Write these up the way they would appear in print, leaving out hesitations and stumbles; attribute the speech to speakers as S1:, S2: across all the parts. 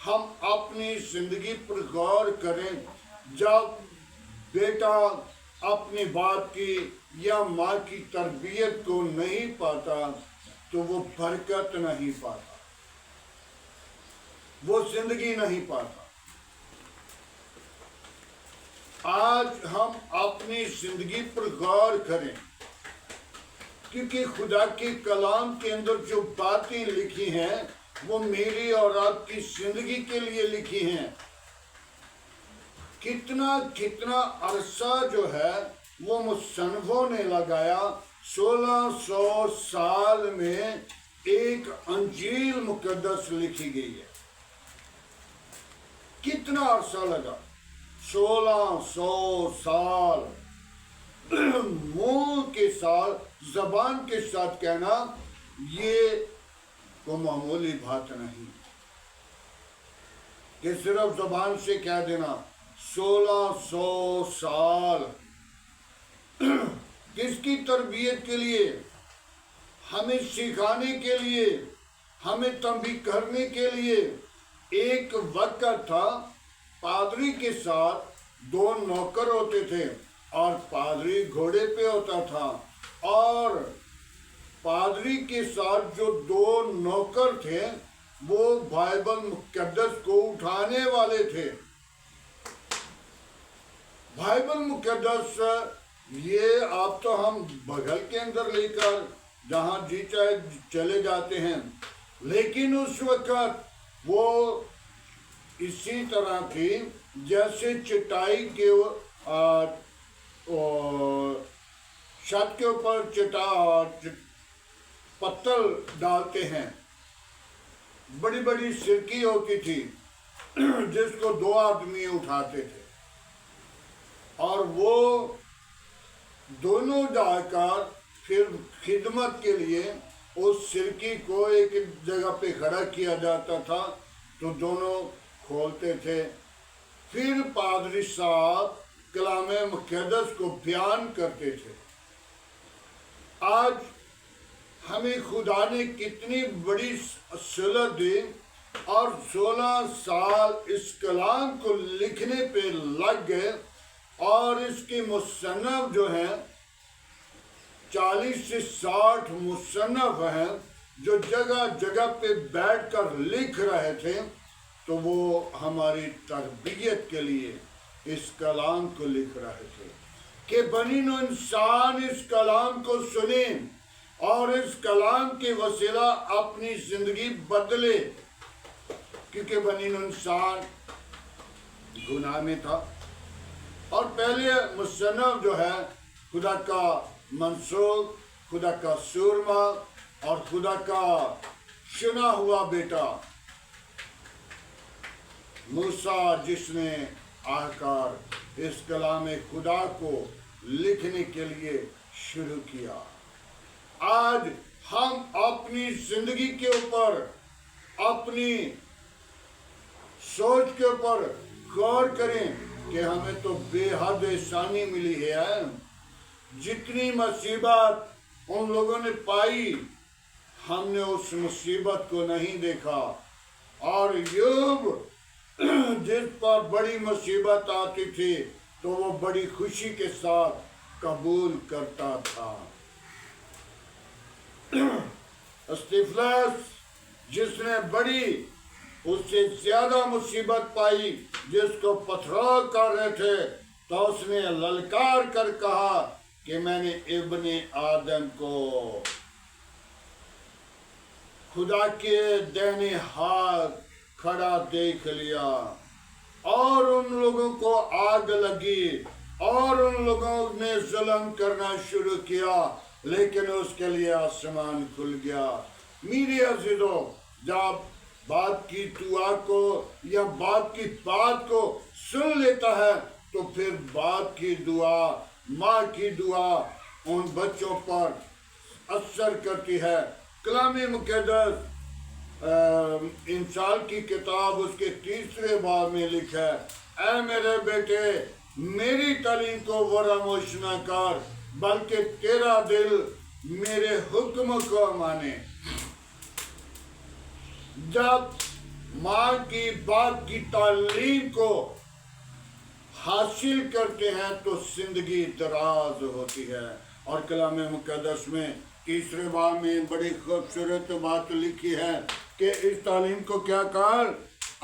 S1: ہم اپنی زندگی پر غور کریں، جب بیٹا اپنے باپ کی یا ماں کی تربیت کو نہیں پاتا تو وہ برکت نہیں پاتا، وہ زندگی نہیں پاتا۔ آج ہم اپنی زندگی پر غور کریں، کیونکہ خدا کے کلام کے اندر جو باتیں لکھی ہیں وہ میری اور آپ کی زندگی کے لیے لکھی ہیں۔ کتنا عرصہ جو ہے وہ مصنفوں نے لگایا، 1600 سال میں ایک انجیل مقدس لکھی گئی ہے۔ کتنا عرصہ لگا؟ 1600 سال۔ منہ کے ساتھ، زبان کے ساتھ کہنا یہ کوئی معمولی بات نہیں کہ صرف زبان سے کہہ دینا۔ 1600 سال کس کی تربیت کے لیے؟ ہمیں سکھانے کے لیے، ہمیں تنبیہ کرنے کے لیے۔ ایک وقت تھا پادری کے ساتھ 2 نوکر ہوتے تھے، اور پادری گھوڑے پہ ہوتا تھا، اور پادری کے ساتھ جو 2 نوکر تھے وہ بائبل مقدس کو اٹھانے والے تھے۔ بائبل مقدس یہ آپ تو ہم بغل کے اندر لے کر جہاں جی چاہے چلے جاتے ہیں، لیکن اس وقت وہ اسی طرح تھی جیسے چٹائی کے چھت کے اوپر پتل ڈالتے ہیں۔ بڑی بڑی سرکی ہوتی تھی جس کو 2 آدمی اٹھاتے تھے، اور وہ دونوں جا کر پھر خدمت کے لیے اس سرکی کو ایک جگہ پہ کھڑا کیا جاتا تھا، تو دونوں کھولتے تھے۔ پھر پادری صاحب کلام مقدس کو بیان کرتے تھے۔ آج ہمیں خدا نے کتنی بڑی سہولت دی، اور 16 سال اس کلام کو لکھنے پہ لگ گئے، اور اس کے مصنف جو ہیں 40 سے 60 مصنف ہیں جو جگہ جگہ پہ بیٹھ کر لکھ رہے تھے، تو وہ ہماری تربیت کے لیے اس کلام کو لکھ رہے تھے کہ بنی نوع انسان اس کلام کو سنیں اور اس کلام کے وسیلہ اپنی زندگی بدلے، کیونکہ بنی نوع انسان گناہ میں تھا، اور پہلے مصنف جو ہے خدا کا منصوب، خدا کا سورما اور خدا کا چنا ہوا بیٹا موسیٰ، جس نے آ کر اس کلام خدا کو لکھنے کے لیے شروع کیا۔ آج ہم اپنی زندگی کے اوپر، اپنی سوچ کے اوپر غور کریں کہ ہمیں تو بے حد احسانی ملی ہے۔ جتنی مصیبت ان لوگوں نے پائی، ہم نے اس مصیبت کو نہیں دیکھا، اور ایوب جس پر بڑی مصیبت آتی تھی تو وہ بڑی خوشی کے ساتھ قبول کرتا تھا۔ استفلاس جس نے بڑی اس سے زیادہ مصیبت پائی، جس کو پتھراؤ کر رہے تھے، تو اس نے للکار کر کہا کہ میں نے ابن آدم کو خدا کے دائیں ہاتھ کھڑا دیکھ لیا، اور ان لوگوں کو آگ لگی، اور ان لوگوں نے ظلم کرنا شروع کیا، لیکن اس کے لیے آسمان کھل گیا۔ میرے عزیزو، جب باپ کی دعا کو یا باپ کی بات کو سن لیتا ہے تو پھر باپ کی دعا، ماں کی دعا ان بچوں پر اثر کرتی ہے۔ کلام مقدس انسان کی کتاب اس کے 3 باب میں لکھا ہے، اے میرے بیٹے، میری تعلیم کو فراموش نہ کر، بلکہ تیرا دل میرے حکم کو مانے۔ جب ماں کی باپ کی تعلیم کو حاصل کرتے ہیں تو زندگی دراز ہوتی ہے۔ اور کلام مقدس میں تیسرے باب میں بڑی خوبصورت بات لکھی ہے کہ اس تعلیم کو کیا کہا؟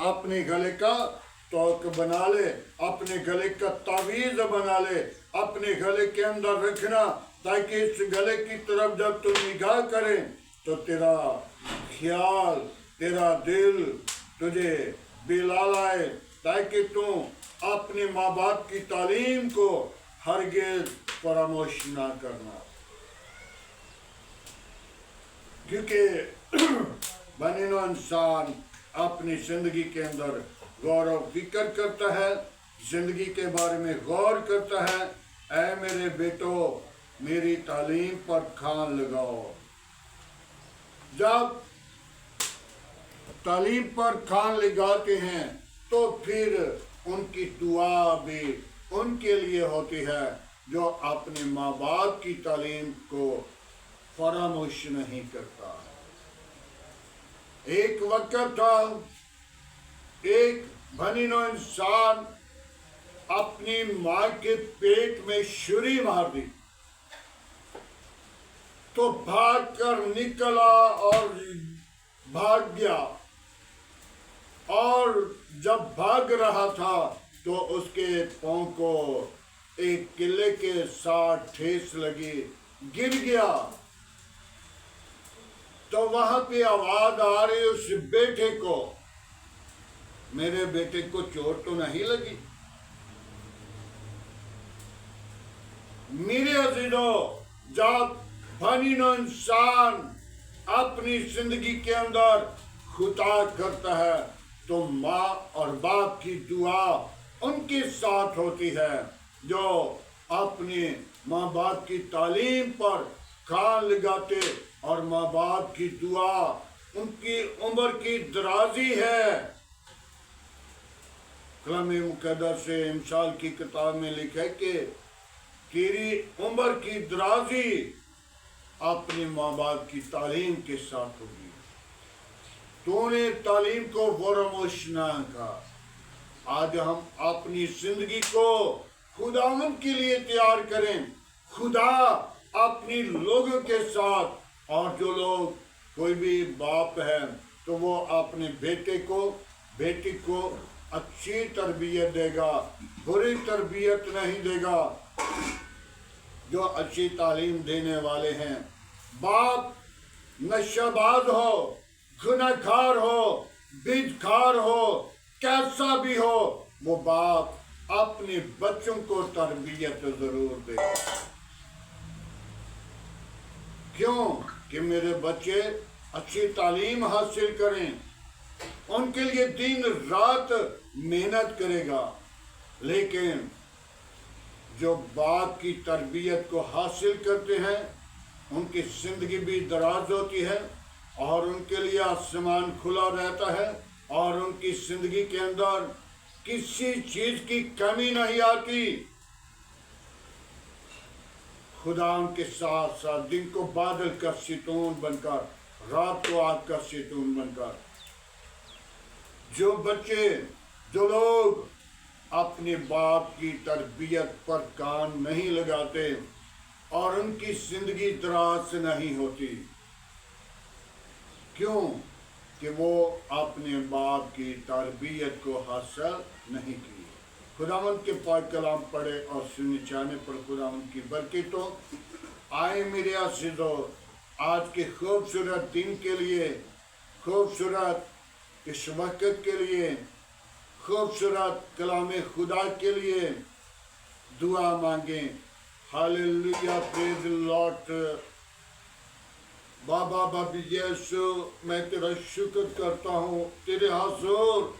S1: اپنے گلے کا توق بنا لے، اپنے گلے کا تعویذ بنا لے، اپنے گلے کے اندر رکھنا، تاکہ اس گلے کی طرف جب تو نگاہ کرے تو تیرا خیال، تیرا دل تجھے بلال آئے، تاکہ تو اپنے ماں باپ کی تعلیم کو ہرگز فراموش نہ کرنا۔ کیونکہ بنی نوع انسان اپنی زندگی کے اندر غور و فکر کرتا ہے، زندگی کے بارے میں غور کرتا ہے۔ اے میرے بیٹو، میری تعلیم پر کان لگاؤ۔ جب تعلیم پر کان لگاتے ہیں تو پھر ان کی دعا بھی ان کے لیے ہوتی ہے جو اپنے ماں باپ کی تعلیم کو فراموش نہیں کرتا۔ ایک وقت تھا، ایک بنی نوع انسان اپنی ماں کے پیٹ میں چھری مار دی تو بھاگ کر نکلا اور بھاگ گیا، اور جب بھاگ رہا تھا تو اس کے پاؤں کو ایک قلعے کے ساتھ ٹھیس لگی، گر گیا۔ تو وہاں پہ آواز آ رہی اس بیٹے کو، میرے بیٹے کو چوٹ تو نہیں لگی؟ میرے عزیزو، جب بنی نوع انسان اپنی زندگی کے اندر خطا کرتا ہے تو ماں اور باپ کی دعا ان کے ساتھ ہوتی ہے، جو اپنے ماں باپ کی تعلیم پر کان لگاتے، اور ماں باپ کی دعا ان کی عمر کی درازی ہے۔ کلام مقدس سے امثال کی کتاب میں لکھا کہ تیری عمر کی درازی اپنے ماں باپ کی تعلیم کے ساتھ ہوگی۔ تو نے تعلیم کو فراموش نہ کہا۔ آج ہم اپنی زندگی کو خداوند کے لیے تیار کریں، خدا اپنی لوگوں کے ساتھ، اور جو لوگ کوئی بھی باپ ہے تو وہ اپنے بیٹے کو، بیٹی کو اچھی تربیت دے گا، بری تربیت نہیں دے گا۔ جو اچھی تعلیم دینے والے ہیں، باپ نشہ باز ہو، گناہ کار ہو، بدکار ہو، کیسا بھی ہو، وہ باپ اپنے بچوں کو تربیت ضرور دے گا۔ کیوں کہ میرے بچے اچھی تعلیم حاصل کریں، ان کے لیے دن رات محنت کرے گا۔ لیکن جو باپ کی تربیت کو حاصل کرتے ہیں ان کی زندگی بھی دراز ہوتی ہے، اور ان کے لیے آسمان کھلا رہتا ہے، اور ان کی زندگی کے اندر کسی چیز کی کمی نہیں آتی۔ خدا ان کے ساتھ ساتھ دن کو بادل کا ستون بن کر، رات کو آگ کا ستون بن کر، جو بچے، جو لوگ اپنے باپ کی تربیت پر کان نہیں لگاتے اور ان کی زندگی دراز نہیں ہوتی، کیوں کہ وہ اپنے باپ کی تربیت کو حاصل نہیں کی۔ خداوند کے پاک کلام پڑھے اور سننے چاہنے پر خداوند کی برکت ہو۔ آئے میرے عزیزو، آج کے خوبصورت دن کے لیے، خوبصورت اس وقت کے لیے، خوبصورت کلام خدا کے لیے دعا مانگیں۔ ہاللیلویا، پریز لاٹ۔ بابا بابی یسو، میں تیرا شکر کرتا ہوں، تیرے حضور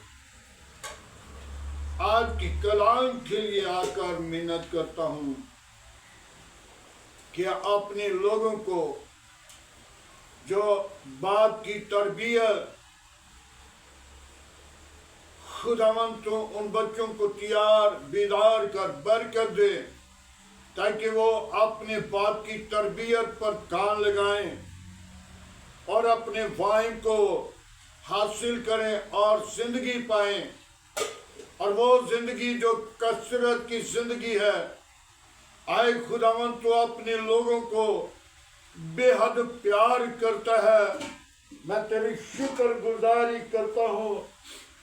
S1: آج کی کلام کے لیے آ کر محنت کرتا ہوں کہ اپنے لوگوں کو جو باپ کی تربیت، خداوند تو ان بچوں کو تیار بیدار کر برکت دے، تاکہ وہ اپنے باپ کی تربیت پر کان لگائیں اور اپنے وائن کو حاصل کریں اور زندگی پائیں، اور وہ زندگی جو کثرت کی زندگی ہے۔ اے خداوند تو اپنے لوگوں کو بے حد پیار کرتا ہے، میں تیری شکر گزاری کرتا ہوں۔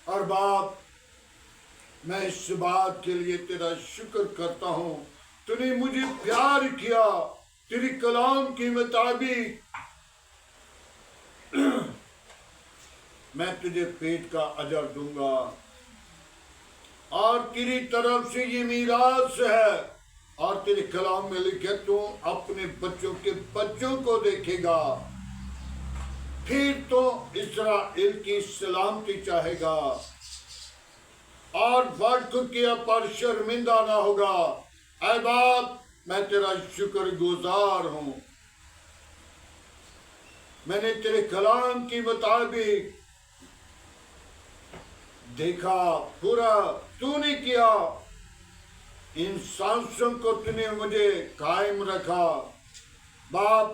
S1: اور باپ، میں اس بات کے لیے تیرا شکر کرتا ہوں، تو نے مجھے پیار کیا تیری کلام کے مطابق۔ میں تجھے پیٹ کا اجر دوں گا، اور تیری طرف سے یہ میراث ہے، اور تیرے کلام میں لکھے تو اپنے بچوں کے بچوں کو دیکھے گا، پھر تو اسرائیل کی سلامتی چاہے گا، اور وقت کے پر شرمندہ نہ ہوگا۔ اے باپ، میں تیرا شکر گزار ہوں، میں نے تیرے کلام کے مطابق دیکھا، پورا تو نے کیا، ان سانسوں کو تو نے مجھے قائم رکھا۔ باپ،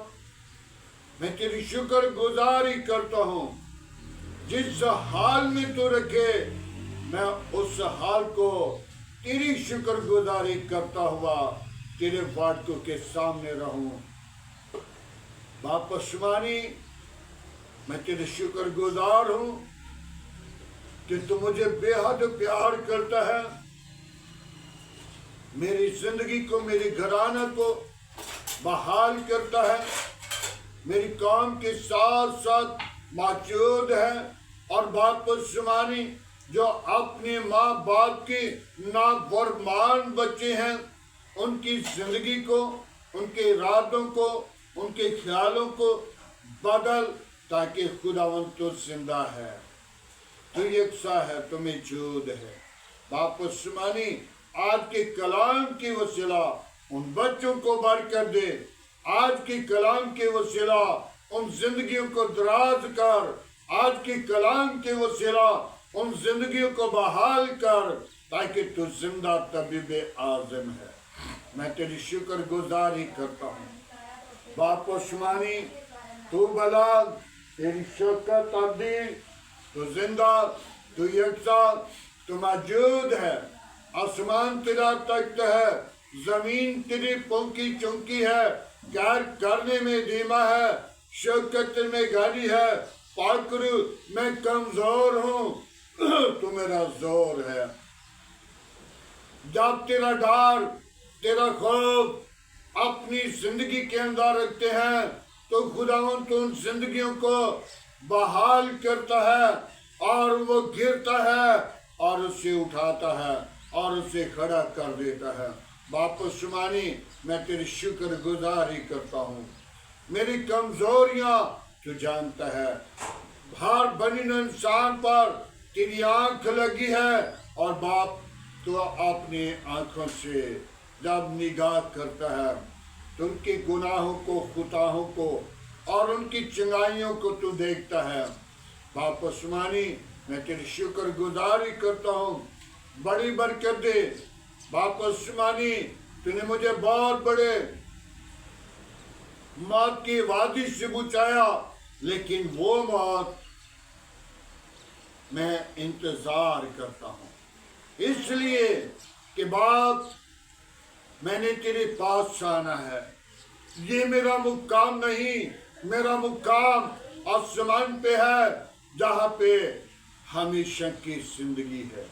S1: میں تیری شکر گزاری کرتا ہوں، جس حال میں تو رکھے میں اس حال کو تیری شکر گزاری کرتا ہوا تیرے وعدوں کے سامنے رہوں۔ باپ آسمانی، میں تیرے شکر گزار ہوں کہ تو مجھے بے حد پیار کرتا ہے، میری زندگی کو، میری گھرانہ کو بحال کرتا ہے، میری کام کے ساتھ ساتھ موجود ہے۔ اور باپ آسمانی، جو اپنے ماں باپ کے نافرمان بچے ہیں، ان کی زندگی کو، ان کے ارادوں کو، ان کے خیالوں کو بدل، تاکہ خداوند تو زندہ ہے، تو یکساں ہے، تو موجود ہے۔ باپ آسمانی، آج کے کلام کی وسیلہ ان بچوں کو برکت دے، آج کے کلام کے وسیلہ ان زندگیوں کو دراز کر، آج کے کلام کے وسیلہ ان زندگیوں کو بحال کر، تاکہ تو زندہ طبیب اعظم ہے۔ میں تیری شکر گزاری کرتا ہوں۔ باپ آسمانی، تو بلا، تیری شکر تبدیل، تو زندہ، تو یکساں، تو موجود ہے۔ آسمان تیرا تخت ہے، زمین تیری پونکی چونکی ہے، کار کرنے میں دھیما ہے، شوکت میں گھڑی ہے، پاکرو میں کمزور ہوں، تو میرا زور ہے۔ جب تیرا ڈر، تیرا خوف اپنی زندگی کے اندر رکھتے ہیں، تو خداوند تو ان زندگیوں کو بحال کرتا ہے، اور وہ گرتا ہے اور اسے اٹھاتا ہے اور اسے کھڑا کر دیتا ہے۔ باپ آسمانی، میں تیری شکر گزاری کرتا ہوں، میری کمزوریاں تو جانتا ہے، ہر بنی انسان پر تیری آنکھ لگی ہے، اور باپ تو اپنی آنکھوں سے جب نگاہ کرتا ہے تو ان کے گناہوں کو، خطاؤں کو، اور ان کی چنگائیوں کو تو دیکھتا ہے۔ باپ آسمانی، میں تیری شکر گزاری کرتا ہوں، بڑی برکت دے۔ باپ آسمانی، تو نے مجھے بہت بڑے موت کی وادی سے بچایا، لیکن وہ موت میں انتظار کرتا ہوں، اس لیے کہ باپ، میں نے تیرے پاس آنا ہے۔ یہ میرا مقام نہیں، میرا مقام آسمان پہ ہے، جہاں پہ ہمیشہ کی زندگی ہے۔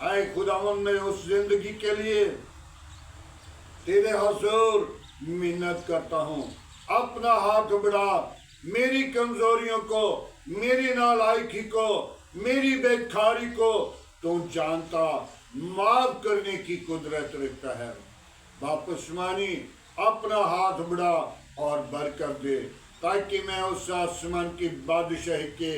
S1: اے خداوند، میں اس زندگی کے لیے تیرے حضور منت کرتا ہوں، اپنا ہاتھ بڑھا، میری کمزوریوں کو، میری نالائکی کو، میری بیکاری کو تو جانتا، معاف کرنے کی قدرت رکھتا ہے۔ باپ آسمانی، اپنا ہاتھ بڑھا اور برکت دے، تاکہ میں اس آسمان کی بادشاہی کے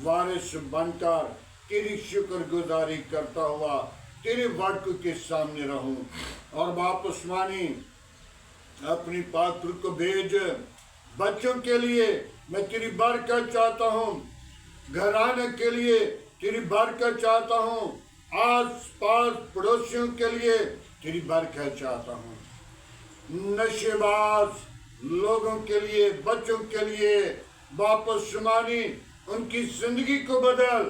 S1: وارث بن کر تیری شکر گزاری کرتا ہوا تیرے وعدوں کے سامنے رہوں۔ اور باپ آسمانی، اپنی پاک روح کو بھیج، بچوں کے لیے میں تیری برکت چاہتا ہوں، گھرانے کے لیے تیری برکت چاہتا ہوں، آس پاس پڑوسیوں کے لیے تیری برکت چاہتا ہوں، نشے باز لوگوں کے لیے، بچوں کے لیے باپ آسمانی ان کی زندگی کو بدل،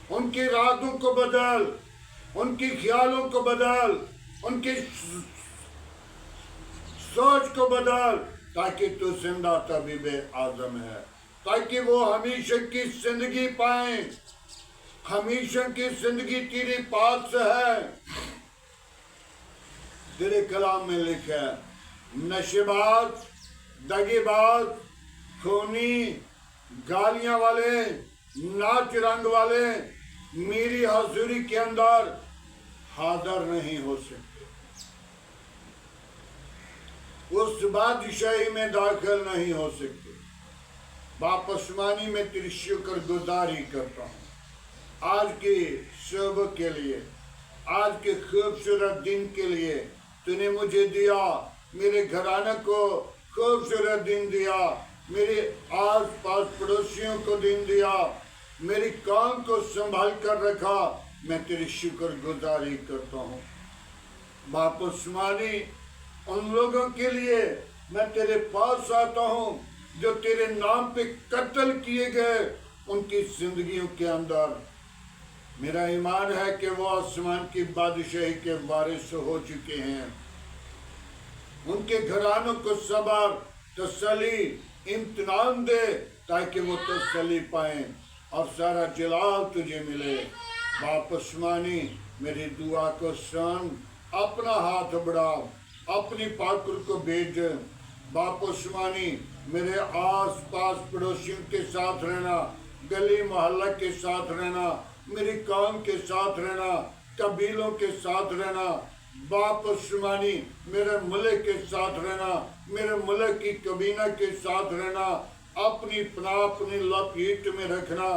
S1: ان کے ارادوں کو بدل، ان کے خیالوں کو بدل، ان کی سوچ کو بدل، تاکہ تو زندہ طبیب اعظم ہے، تاکہ وہ ہمیشہ کی زندگی پائیں۔ ہمیشہ کی زندگی تیری پاک سے ہے۔ تیرے کلام میں لکھا ہے، نشے باز، دغے باز، خونی، گالیاں والے، ناچ رنگ والے میری حضوری کے اندر حاضر نہیں ہو سکتے، اس بادشاہی میں داخل نہیں ہو سکتے۔ باپ آسمانی میں تیری شکر گزاری کرتا ہوں آج کی صبح کے لیے، آج کے خوبصورت دن کے لیے تو نے مجھے دیا، میرے گھرانے کو خوبصورت دن دیا، میرے آس پاس پڑوسیوں کو دن دیا، میری کام کو سنبھال کر رکھا۔ میں تیری شکر گزاری کرتا ہوں باپ آسمانی۔ ان لوگوں کے لیے میں تیرے پاس آتا ہوں جو تیرے نام پہ قتل کیے گئے، ان کی زندگیوں کے اندر میرا ایمان ہے کہ وہ آسمان کی بادشاہی کے وارث ہو چکے ہیں۔ ان کے گھرانوں کو صبر، تسلی، امتنان دے تاکہ وہ تسلی پائیں اور سارا جلال تجھے ملے۔ باپ آسمانی میری دعا کو سن، اپنا ہاتھ بڑھا، اپنی پاکر کو بھیج۔ باپ آسمانی میرے آس پاس پڑوسیوں کے ساتھ رہنا، گلی محلہ کے ساتھ رہنا، میری قوم کے ساتھ رہنا، قبیلوں کے ساتھ رہنا۔ باپ آسمانی میرے ملک کے ساتھ رہنا، میرے ملک کی کابینہ کے ساتھ رہنا، اپنی پناہ اپنی لپیٹ میں رکھنا۔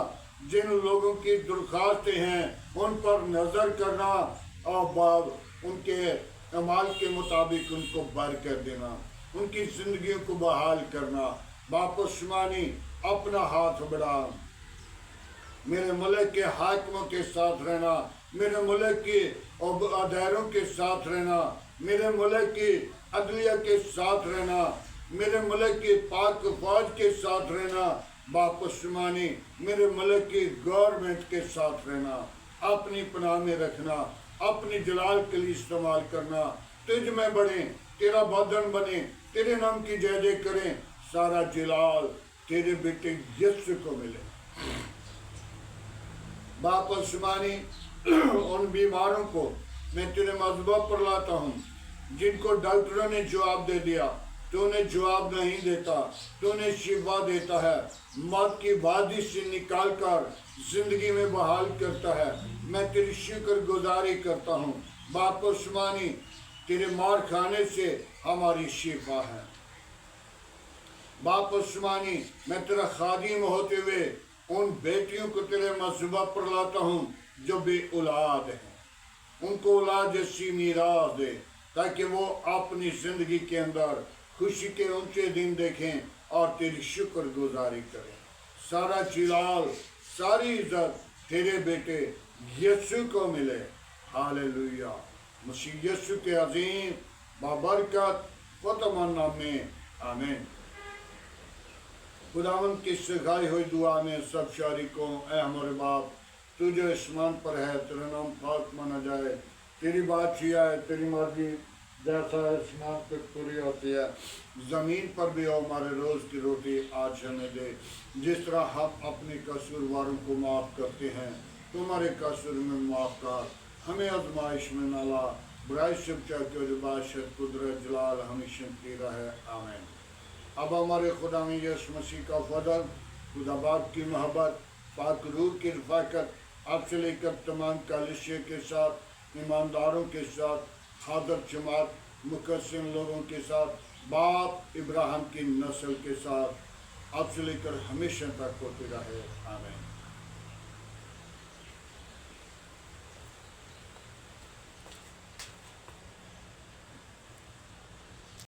S1: جن لوگوں کی درخواستیں ہیں ان پر نظر کرنا اور باپ ان کے اعمال کے مطابق ان کو برکت دینا، ان کی زندگیوں کو بحال کرنا۔ باپ آسمانی اپنا ہاتھ بڑھا، میرے ملک کے حاکموں کے ساتھ رہنا، میرے ملک کے اداروں کے ساتھ رہنا، میرے ملک کی عدلیہ کے ساتھ رہنا، میرے ملک کی پاک فوج کے ساتھ رہنا۔ باپ آسمانی میرے ملک کی گورنمنٹ کے ساتھ رہنا، اپنی پناہ میں رکھنا، اپنی جلال کے لیے استعمال کرنا۔ تجھ میں بڑھیں، تیرا بدن بنے، تیرے نام کی جے جے کریں، سارا جلال تیرے بیٹے یسوع کو ملے۔ باپ آسمانی ان بیماروں کو میں تیرے مذبح پر لاتا ہوں جن کو ڈاکٹروں نے جواب دے دیا، تو انہیں جواب نہیں دیتا، تو انہیں شفا دیتا ہے، موت کی وادی سے نکال کر زندگی میں بحال کرتا ہے۔ میں تیری شکر گزاری کرتا ہوں باپ آسمانی، تیرے مار کھانے سے ہماری شفا ہے۔ باپ آسمانی میں تیرا خادم ہوتے ہوئے ان بیٹیوں کو تیرے مذبح پر لاتا ہوں جو بے اولاد ہیں، ان کو اولاد جیسی میراث دے تاکہ وہ اپنی زندگی کے اندر خوشی کے اونچے دن دیکھیں اور تیری شکر گزاری کریں۔ سارا جلال، ساری عزت تیرے بیٹے یسوع کو ملے۔ ہاللیلویہ۔ مسیح یسوع کے عظیم بابرکت فتح نام میں آمین۔ خداوند کی سکھائی ہوئی دعا میں سب شریکوں، اے ہمارے باپ تو جو آسمان پر ہے، تیرا نام پاک مانا جائے، تیری بادشاہی آئے، تیری مرضی جیسا آسمان پہ پوری ہوتی ہے زمین پر بھی ہو۔ ہمارے روز کی روٹی آج ہمیں دے، جس طرح ہم اپنے قصورواروں کو معاف کرتے ہیں، تمہارے قصور میں معاف کر، ہمیں آزمائش میں نہ لا، برائی سے بچا کے بادشاہت قدرت جلال ہمیشہ تیرا ہے، آمین۔ اب ہمارے خدا میں یسوع مسیح کا فضل، خدا باپ کی محبت، پاک روح کی رفاقت آپ سے لے کر تمام کلیسیا کے ساتھ، ایمانداروں کے ساتھ، حاضر جماعت مقدسین لوگوں کے ساتھ، باپ ابراہیم کی نسل کے ساتھ آپ سے لے کر ہمیشہ تک ہوتی رہے، آمین۔